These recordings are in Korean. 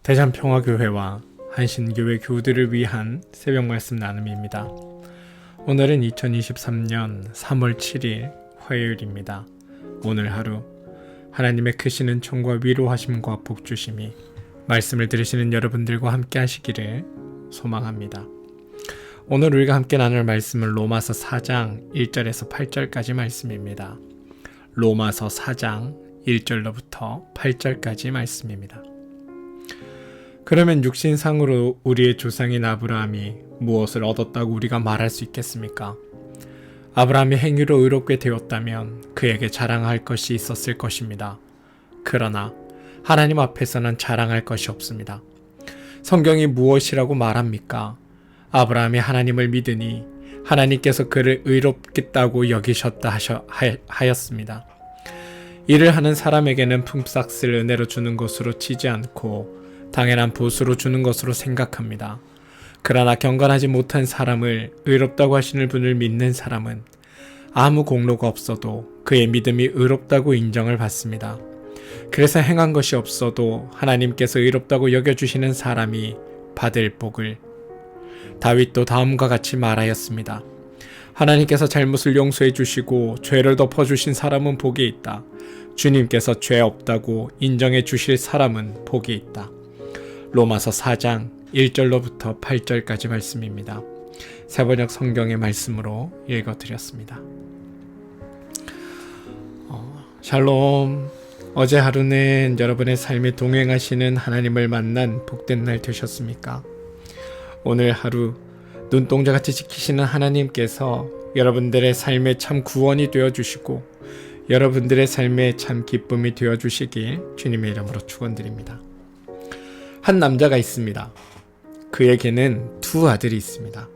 대전평화교회와 한신교회 교우들을 위한 새벽 말씀 나눔입니다. 오늘은 2023년 3월 7일 화요일입니다. 오늘 하루 하나님의 크신 은총과 위로하심과 복주심이 말씀을 들으시는 여러분들과 함께 하시기를 소망합니다. 오늘 우리가 함께 나눌 말씀은 로마서 4장 1절에서 8절까지 말씀입니다. 로마서 4장 1절로부터 8절까지 말씀입니다. 그러면 육신상으로 우리의 조상인 아브라함이 무엇을 얻었다고 우리가 말할 수 있겠습니까? 아브라함이 행위로 의롭게 되었다면 그에게 자랑할 것이 있었을 것입니다. 그러나 하나님 앞에서는 자랑할 것이 없습니다. 성경이 무엇이라고 말합니까? 아브라함이 하나님을 믿으니 하나님께서 그를 의롭겠다고 여기셨다 하였습니다. 일을 하는 사람에게는 품삯을 은혜로 주는 것으로 치지 않고 당연한 보수로 주는 것으로 생각합니다. 그러나 경건하지 못한 사람을 의롭다고 하시는 분을 믿는 사람은 아무 공로가 없어도 그의 믿음이 의롭다고 인정을 받습니다. 그래서 행한 것이 없어도 하나님께서 의롭다고 여겨주시는 사람이 받을 복을 다윗도 다음과 같이 말하였습니다. 하나님께서 잘못을 용서해 주시고 죄를 덮어주신 사람은 복이 있다. 주님께서 죄 없다고 인정해 주실 사람은 복이 있다. 로마서 4장 1절로부터 8절까지 말씀입니다. 세번역 성경의 말씀으로 읽어드렸습니다. 샬롬. 어제 하루는 여러분의 삶에 동행하시는 하나님을 만난 복된 날 되셨습니까? 오늘 하루 눈동자같이 지키시는 하나님께서 여러분들의 삶에 참 구원이 되어주시고 여러분들의 삶에 참 기쁨이 되어주시길 주님의 이름으로 축원드립니다. 한 남자가 있습니다. 그에게는 두 아들이 있습니다.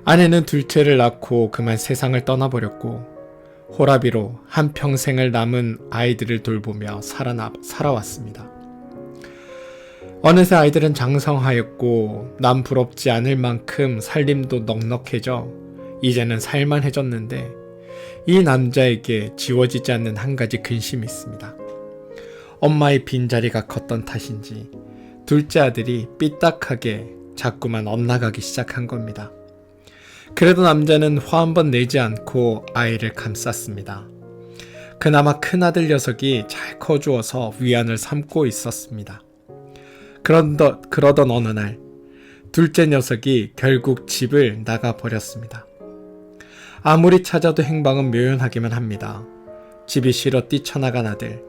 아내는 둘째를 낳고 그만 세상을 떠나버렸고 호라비로 한평생을 남은 아이들을 돌보며 살아왔습니다. 어느새 아이들은 장성하였고 남 부럽지 않을 만큼 살림도 넉넉해져 이제는 살만해졌는데 이 남자에게 지워지지 않는 한 가지 근심이 있습니다. 엄마의 빈자리가 컸던 탓인지 둘째 아들이 삐딱하게 자꾸만 엇나가기 시작한 겁니다. 그래도 남자는 화 한 번 내지 않고 아이를 감쌌습니다. 그나마 큰아들 녀석이 잘 커주어서 위안을 삼고 있었습니다. 그러던 어느 날 둘째 녀석이 결국 집을 나가버렸습니다. 아무리 찾아도 행방은 묘연하기만 합니다. 집이 싫어 뛰쳐나간 아들.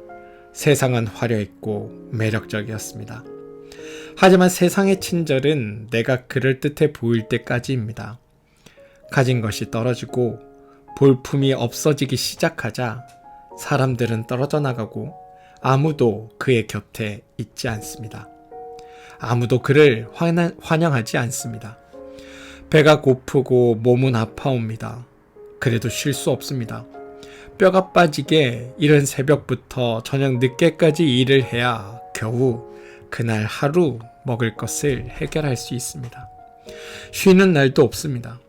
세상은 화려했고 매력적이었습니다. 하지만 세상의 친절은 내가 그럴듯해 보일 때까지입니다. 가진 것이 떨어지고 볼품이 없어지기 시작하자 사람들은 떨어져 나가고 아무도 그의 곁에 있지 않습니다. 아무도 그를 환영하지 않습니다. 배가 고프고 몸은 아파옵니다. 그래도 쉴 수 없습니다. 뼈가 빠지게 이른 새벽부터 저녁 늦게까지 일을 해야 겨우 그날 하루 먹을 것을 해결할 수 있습니다. 쉬는 날도 없습니다.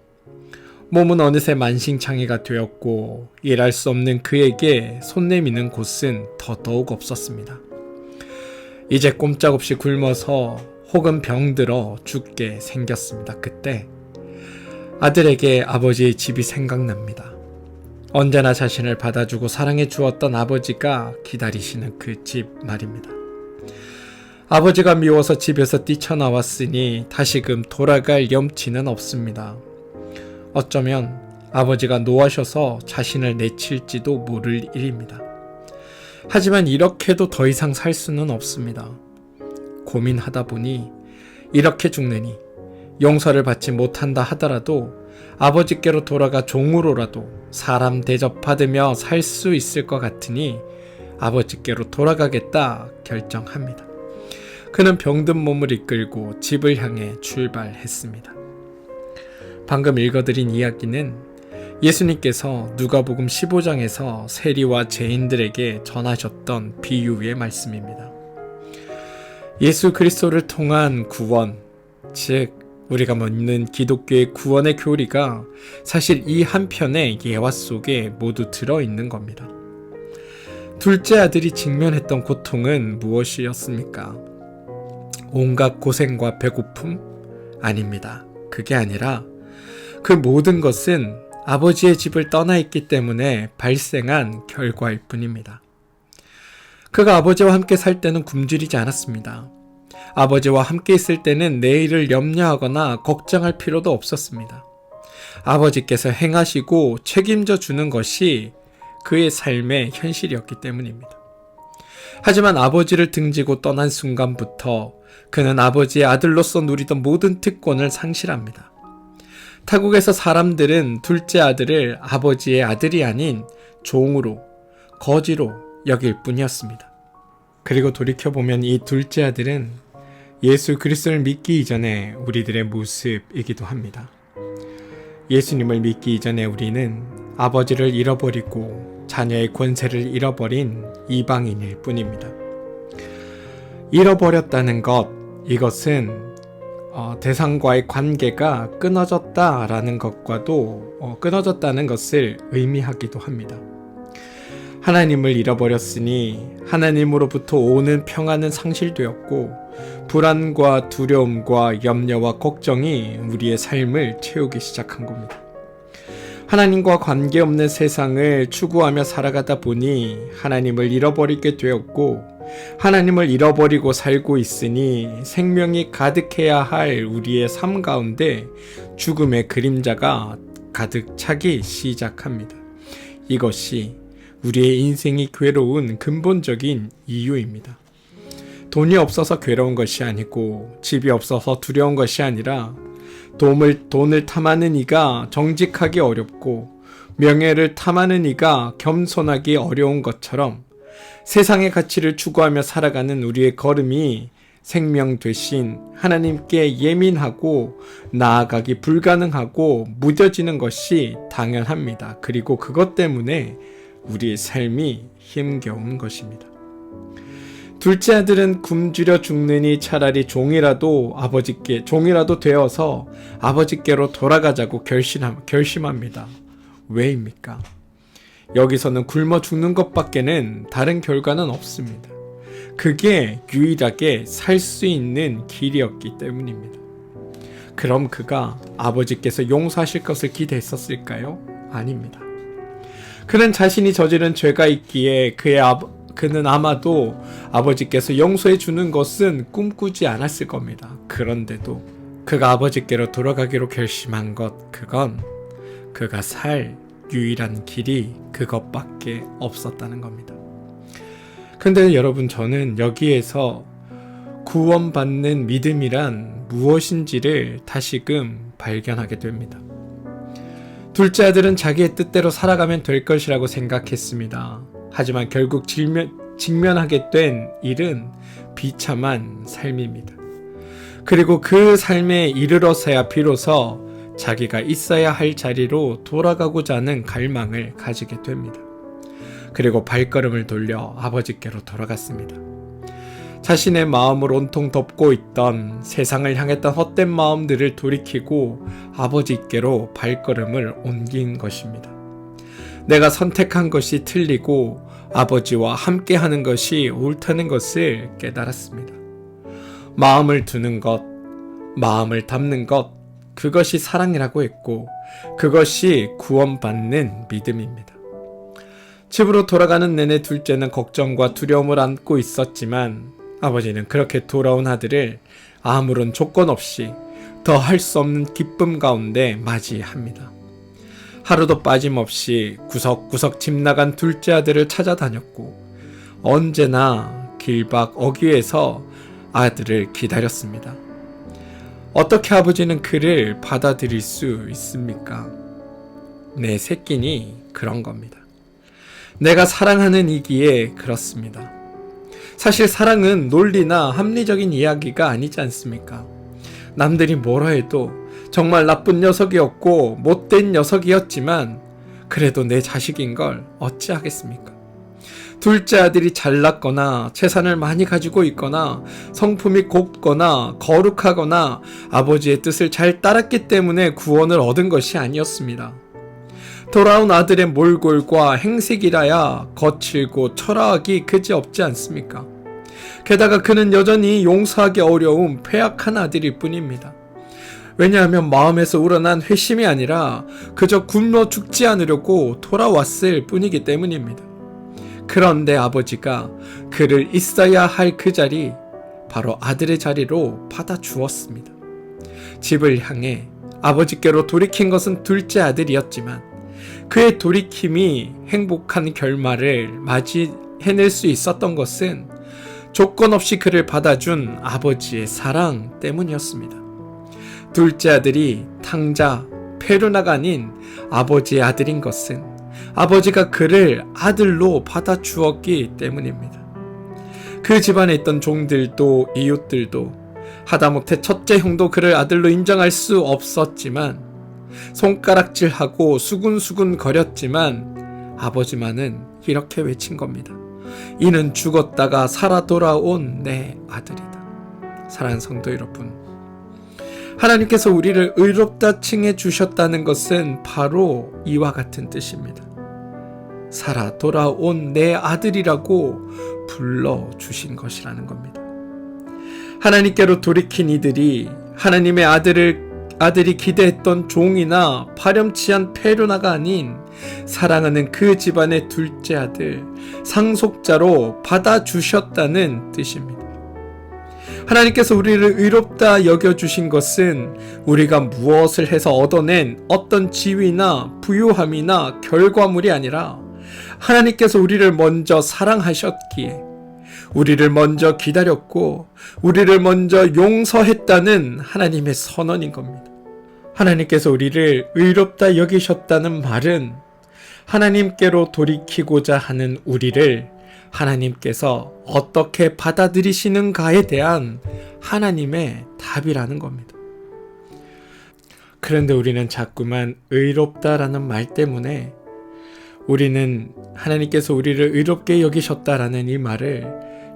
몸은 어느새 만신창이가 되었고 일할 수 없는 그에게 손 내미는 곳은 더더욱 없었습니다. 이제 꼼짝없이 굶어서 혹은 병들어 죽게 생겼습니다. 그때 아들에게 아버지의 집이 생각납니다. 언제나 자신을 받아주고 사랑해 주었던 아버지가 기다리시는 그 집 말입니다. 아버지가 미워서 집에서 뛰쳐나왔으니 다시금 돌아갈 염치는 없습니다. 어쩌면 아버지가 노하셔서 자신을 내칠지도 모를 일입니다. 하지만 이렇게도 더 이상 살 수는 없습니다. 고민하다 보니 이렇게 죽느니 용서를 받지 못한다 하더라도 아버지께로 돌아가 종으로라도 사람 대접받으며 살 수 있을 것 같으니 아버지께로 돌아가겠다 결정합니다. 그는 병든 몸을 이끌고 집을 향해 출발했습니다. 방금 읽어드린 이야기는 예수님께서 누가복음 15장에서 세리와 죄인들에게 전하셨던 비유의 말씀입니다. 예수 그리스도를 통한 구원, 즉 우리가 믿는 기독교의 구원의 교리가 사실 이 한편의 예화 속에 모두 들어있는 겁니다. 둘째 아들이 직면했던 고통은 무엇이었습니까? 온갖 고생과 배고픔? 아닙니다. 그게 아니라 그 모든 것은 아버지의 집을 떠나 있기 때문에 발생한 결과일 뿐입니다. 그가 아버지와 함께 살 때는 굶주리지 않았습니다. 아버지와 함께 있을 때는 내일을 염려하거나 걱정할 필요도 없었습니다. 아버지께서 행하시고 책임져 주는 것이 그의 삶의 현실이었기 때문입니다. 하지만 아버지를 등지고 떠난 순간부터 그는 아버지의 아들로서 누리던 모든 특권을 상실합니다. 타국에서 사람들은 둘째 아들을 아버지의 아들이 아닌 종으로, 거지로 여길 뿐이었습니다. 그리고 돌이켜보면 이 둘째 아들은 예수 그리스도를 믿기 이전에 우리들의 모습이기도 합니다. 예수님을 믿기 이전에 우리는 아버지를 잃어버리고 자녀의 권세를 잃어버린 이방인일 뿐입니다. 잃어버렸다는 것, 이것은 대상과의 관계가 끊어졌다라는 것과도 끊어졌다는 것을 의미하기도 합니다. 하나님을 잃어버렸으니 하나님으로부터 오는 평안은 상실되었고 불안과 두려움과 염려와 걱정이 우리의 삶을 채우기 시작한 겁니다. 하나님과 관계없는 세상을 추구하며 살아가다 보니 하나님을 잃어버리게 되었고 하나님을 잃어버리고 살고 있으니 생명이 가득해야 할 우리의 삶 가운데 죽음의 그림자가 가득 차기 시작합니다. 이것이 우리의 인생이 괴로운 근본적인 이유입니다. 돈이 없어서 괴로운 것이 아니고 집이 없어서 두려운 것이 아니라 돈을 탐하는 이가 정직하기 어렵고 명예를 탐하는 이가 겸손하기 어려운 것처럼 세상의 가치를 추구하며 살아가는 우리의 걸음이 생명 되신 하나님께 예민하고 나아가기 불가능하고 무뎌지는 것이 당연합니다. 그리고 그것 때문에 우리의 삶이 힘겨운 것입니다. 둘째 아들은 굶주려 죽느니 차라리 종이라도 되어서 아버지께로 돌아가자고 결심합니다. 왜입니까? 여기서는 굶어 죽는 것밖에는 다른 결과는 없습니다. 그게 유일하게 살 수 있는 길이었기 때문입니다. 그럼 그가 아버지께서 용서하실 것을 기대했었을까요? 아닙니다. 그는 자신이 저지른 죄가 있기에 그는 아마도 아버지께서 용서해 주는 것은 꿈꾸지 않았을 겁니다. 그런데도 그가 아버지께로 돌아가기로 결심한 것, 그건 그가 살 유일한 길이 그것밖에 없었다는 겁니다. 근데 여러분, 저는 여기에서 구원받는 믿음이란 무엇인지를 다시금 발견하게 됩니다. 둘째 아들은 자기의 뜻대로 살아가면 될 것이라고 생각했습니다. 하지만 결국 직면하게 된 일은 비참한 삶입니다. 그리고 그 삶에 이르러서야 비로소 자기가 있어야 할 자리로 돌아가고자 하는 갈망을 가지게 됩니다. 그리고 발걸음을 돌려 아버지께로 돌아갔습니다. 자신의 마음을 온통 덮고 있던 세상을 향했던 헛된 마음들을 돌이키고 아버지께로 발걸음을 옮긴 것입니다. 내가 선택한 것이 틀리고 아버지와 함께하는 것이 옳다는 것을 깨달았습니다. 마음을 두는 것, 마음을 담는 것, 그것이 사랑이라고 했고 그것이 구원받는 믿음입니다. 집으로 돌아가는 내내 둘째는 걱정과 두려움을 안고 있었지만 아버지는 그렇게 돌아온 아들을 아무런 조건 없이 더 할 수 없는 기쁨 가운데 맞이합니다. 하루도 빠짐없이 구석구석 집 나간 둘째 아들을 찾아다녔고 언제나 길밖 어귀에서 아들을 기다렸습니다. 어떻게 아버지는 그를 받아들일 수 있습니까? 내 새끼니 그런 겁니다. 내가 사랑하는 이기에 그렇습니다. 사실 사랑은 논리나 합리적인 이야기가 아니지 않습니까? 남들이 뭐라 해도 정말 나쁜 녀석이었고 못된 녀석이었지만 그래도 내 자식인 걸 어찌하겠습니까? 둘째 아들이 잘났거나 재산을 많이 가지고 있거나 성품이 곱거나 거룩하거나 아버지의 뜻을 잘 따랐기 때문에 구원을 얻은 것이 아니었습니다. 돌아온 아들의 몰골과 행색이라야 거칠고 초라하기 그지없지 않습니까? 게다가 그는 여전히 용서하기 어려운 패약한 아들일 뿐입니다. 왜냐하면 마음에서 우러난 회심이 아니라 그저 굶어 죽지 않으려고 돌아왔을 뿐이기 때문입니다. 그런데 아버지가 그를 있어야 할 그 자리, 바로 아들의 자리로 받아주었습니다. 집을 향해 아버지께로 돌이킨 것은 둘째 아들이었지만 그의 돌이킴이 행복한 결말을 맞이해낼 수 있었던 것은 조건 없이 그를 받아준 아버지의 사랑 때문이었습니다. 둘째 아들이 탕자 페루나가 아닌 아버지의 아들인 것은 아버지가 그를 아들로 받아주었기 때문입니다. 그 집안에 있던 종들도 이웃들도 하다못해 첫째 형도 그를 아들로 인정할 수 없었지만 손가락질하고 수군수군 거렸지만 아버지만은 이렇게 외친 겁니다. 이는 죽었다가 살아 돌아온 내 아들이다. 사랑하는 성도 여러분, 하나님께서 우리를 의롭다 칭해 주셨다는 것은 바로 이와 같은 뜻입니다. 살아 돌아온 내 아들이라고 불러주신 것이라는 겁니다. 하나님께로 돌이킨 이들이 하나님의 아들이 기대했던 종이나 파렴치한 페루나가 아닌 사랑하는 그 집안의 둘째 아들, 상속자로 받아주셨다는 뜻입니다. 하나님께서 우리를 의롭다 여겨주신 것은 우리가 무엇을 해서 얻어낸 어떤 지위나 부유함이나 결과물이 아니라 하나님께서 우리를 먼저 사랑하셨기에 우리를 먼저 기다렸고 우리를 먼저 용서했다는 하나님의 선언인 겁니다. 하나님께서 우리를 의롭다 여기셨다는 말은 하나님께로 돌이키고자 하는 우리를 하나님께서 어떻게 받아들이시는가에 대한 하나님의 답이라는 겁니다. 그런데 우리는 자꾸만 의롭다라는 말 때문에 우리는 하나님께서 우리를 의롭게 여기셨다라는 이 말을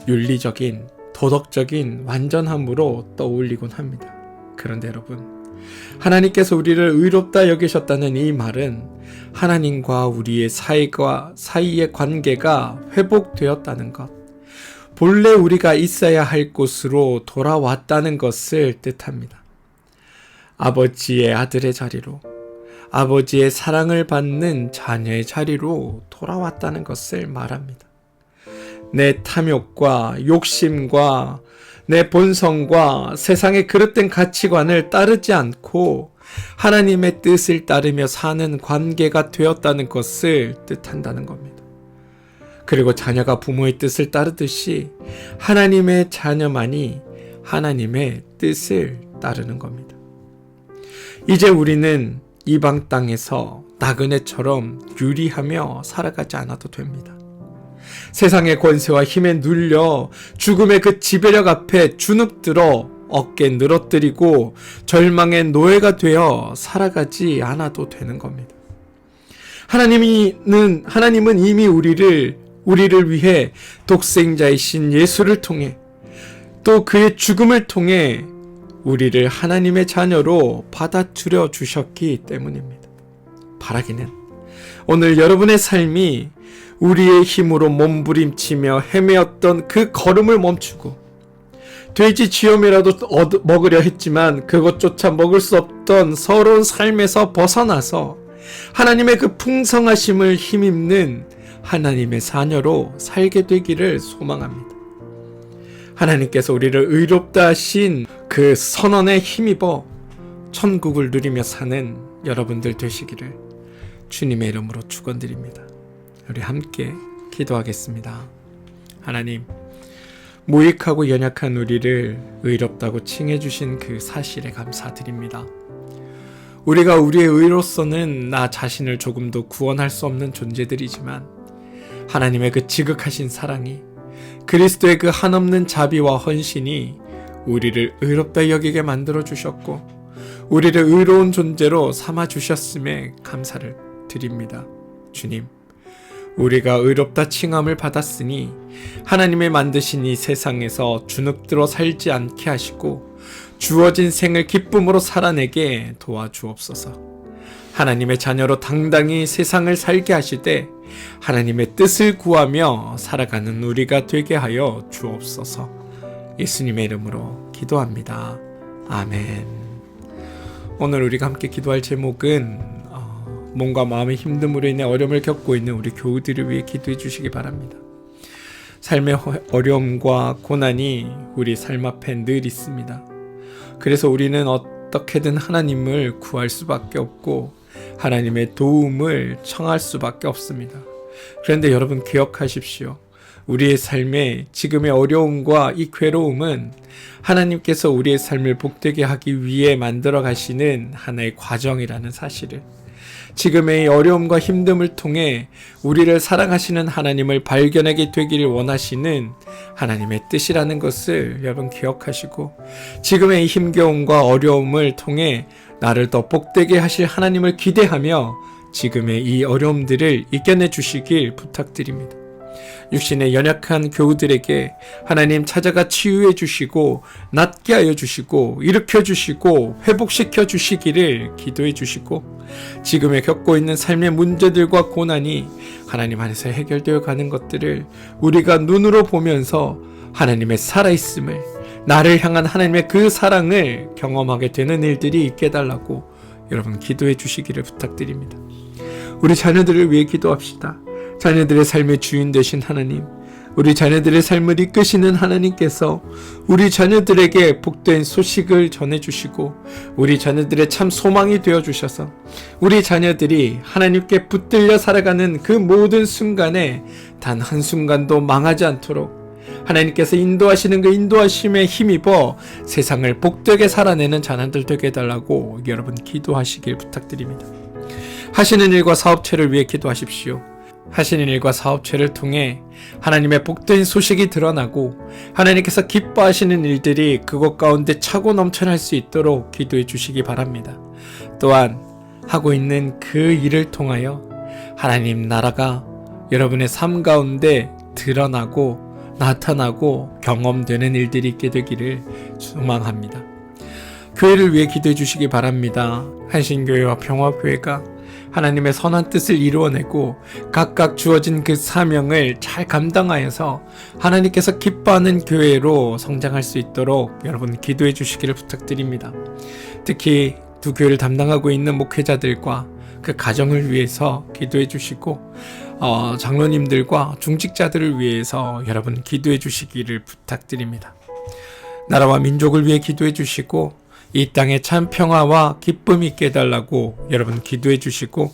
윤리적인, 도덕적인 완전함으로 떠올리곤 합니다. 그런데 여러분, 하나님께서 우리를 의롭다 여기셨다는 이 말은 하나님과 우리의 사이의 관계가 회복되었다는 것, 본래 우리가 있어야 할 곳으로 돌아왔다는 것을 뜻합니다. 아버지의 아들의 자리로, 아버지의 사랑을 받는 자녀의 자리로 돌아왔다는 것을 말합니다. 내 탐욕과 욕심과 내 본성과 세상의 그릇된 가치관을 따르지 않고 하나님의 뜻을 따르며 사는 관계가 되었다는 것을 뜻한다는 겁니다. 그리고 자녀가 부모의 뜻을 따르듯이 하나님의 자녀만이 하나님의 뜻을 따르는 겁니다. 이제 우리는 이방 땅에서 나그네처럼 유리하며 살아가지 않아도 됩니다. 세상의 권세와 힘에 눌려 죽음의 그 지배력 앞에 주눅들어 어깨 늘어뜨리고 절망의 노예가 되어 살아가지 않아도 되는 겁니다. 하나님은 이미 우리를 위해 독생자이신 예수를 통해 또 그의 죽음을 통해 우리를 하나님의 자녀로 받아들여 주셨기 때문입니다. 바라기는 오늘 여러분의 삶이 우리의 힘으로 몸부림치며 헤매었던 그 걸음을 멈추고 돼지 쥐염이라도 먹으려 했지만 그것조차 먹을 수 없던 서러운 삶에서 벗어나서 하나님의 그 풍성하심을 힘입는 하나님의 자녀로 살게 되기를 소망합니다. 하나님께서 우리를 의롭다 하신 그 선언에 힘입어 천국을 누리며 사는 여러분들 되시기를 주님의 이름으로 축원드립니다. 우리 함께 기도하겠습니다. 하나님, 무익하고 연약한 우리를 의롭다고 칭해주신 그 사실에 감사드립니다. 우리가 우리의 의로서는 나 자신을 조금도 구원할 수 없는 존재들이지만 하나님의 그 지극하신 사랑이, 그리스도의 그 한없는 자비와 헌신이 우리를 의롭다 여기게 만들어 주셨고 우리를 의로운 존재로 삼아 주셨음에 감사를 드립니다. 주님, 우리가 의롭다 칭함을 받았으니 하나님의 만드신 이 세상에서 주눅들어 살지 않게 하시고 주어진 생을 기쁨으로 살아내게 도와주옵소서. 하나님의 자녀로 당당히 세상을 살게 하시되 하나님의 뜻을 구하며 살아가는 우리가 되게 하여 주옵소서. 예수님의 이름으로 기도합니다. 아멘. 오늘 우리가 함께 기도할 제목은 몸과 마음의 힘듦으로 인해 어려움을 겪고 있는 우리 교우들을 위해 기도해 주시기 바랍니다. 삶의 어려움과 고난이 우리 삶 앞에 늘 있습니다. 그래서 우리는 어떻게든 하나님을 구할 수밖에 없고 하나님의 도움을 청할 수밖에 없습니다. 그런데 여러분 기억하십시오. 우리의 삶에 지금의 어려움과 이 괴로움은 하나님께서 우리의 삶을 복되게 하기 위해 만들어 가시는 하나의 과정이라는 사실을, 지금의 어려움과 힘듦을 통해 우리를 사랑하시는 하나님을 발견하게 되기를 원하시는 하나님의 뜻이라는 것을 여러분 기억하시고, 지금의 이 힘겨움과 어려움을 통해 나를 더 복되게 하실 하나님을 기대하며 지금의 이 어려움들을 이겨내 주시길 부탁드립니다. 육신의 연약한 교우들에게 하나님 찾아가 치유해 주시고 낫게 하여 주시고 일으켜 주시고 회복시켜 주시기를 기도해 주시고, 지금에 겪고 있는 삶의 문제들과 고난이 하나님 안에서 해결되어 가는 것들을 우리가 눈으로 보면서 하나님의 살아있음을, 나를 향한 하나님의 그 사랑을 경험하게 되는 일들이 있게 해달라고 여러분 기도해 주시기를 부탁드립니다. 우리 자녀들을 위해 기도합시다. 자녀들의 삶의 주인 되신 하나님, 우리 자녀들의 삶을 이끄시는 하나님께서 우리 자녀들에게 복된 소식을 전해주시고 우리 자녀들의 참 소망이 되어주셔서 우리 자녀들이 하나님께 붙들려 살아가는 그 모든 순간에 단 한순간도 망하지 않도록 하나님께서 인도하시는 그 인도하심에 힘입어 세상을 복되게 살아내는 자녀들 되게 해달라고 여러분 기도하시길 부탁드립니다. 하시는 일과 사업체를 위해 기도하십시오. 하시는 일과 사업체를 통해 하나님의 복된 소식이 드러나고 하나님께서 기뻐하시는 일들이 그것 가운데 차고 넘쳐날 수 있도록 기도해 주시기 바랍니다. 또한 하고 있는 그 일을 통하여 하나님 나라가 여러분의 삶 가운데 드러나고 나타나고 경험되는 일들이 있게 되기를 소망합니다. 교회를 위해 기도해 주시기 바랍니다. 한신교회와 평화교회가 하나님의 선한 뜻을 이루어내고 각각 주어진 그 사명을 잘 감당하여서 하나님께서 기뻐하는 교회로 성장할 수 있도록 여러분 기도해 주시기를 부탁드립니다. 특히 두 교회를 담당하고 있는 목회자들과 그 가정을 위해서 기도해 주시고 장로님들과 중직자들을 위해서 여러분 기도해 주시기를 부탁드립니다. 나라와 민족을 위해 기도해 주시고 이 땅에 참 평화와 기쁨이 있게 해달라고 여러분 기도해 주시고,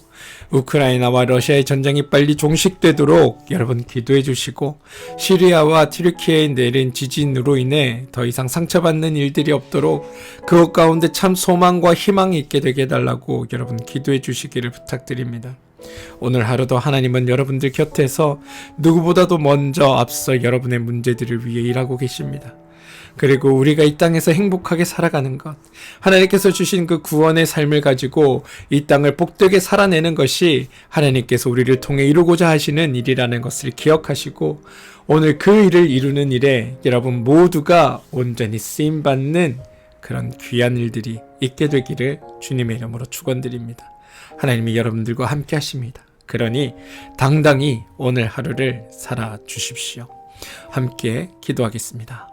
우크라이나와 러시아의 전쟁이 빨리 종식되도록 여러분 기도해 주시고, 시리아와 튀르키예에 내린 지진으로 인해 더 이상 상처받는 일들이 없도록 그것 가운데 참 소망과 희망이 있게 되게 해달라고 여러분 기도해 주시기를 부탁드립니다. 오늘 하루도 하나님은 여러분들 곁에서 누구보다도 먼저 앞서 여러분의 문제들을 위해 일하고 계십니다. 그리고 우리가 이 땅에서 행복하게 살아가는 것, 하나님께서 주신 그 구원의 삶을 가지고 이 땅을 복되게 살아내는 것이 하나님께서 우리를 통해 이루고자 하시는 일이라는 것을 기억하시고, 오늘 그 일을 이루는 일에 여러분 모두가 온전히 쓰임받는 그런 귀한 일들이 있게 되기를 주님의 이름으로 축원드립니다. 하나님이 여러분들과 함께 하십니다. 그러니 당당히 오늘 하루를 살아 주십시오. 함께 기도하겠습니다.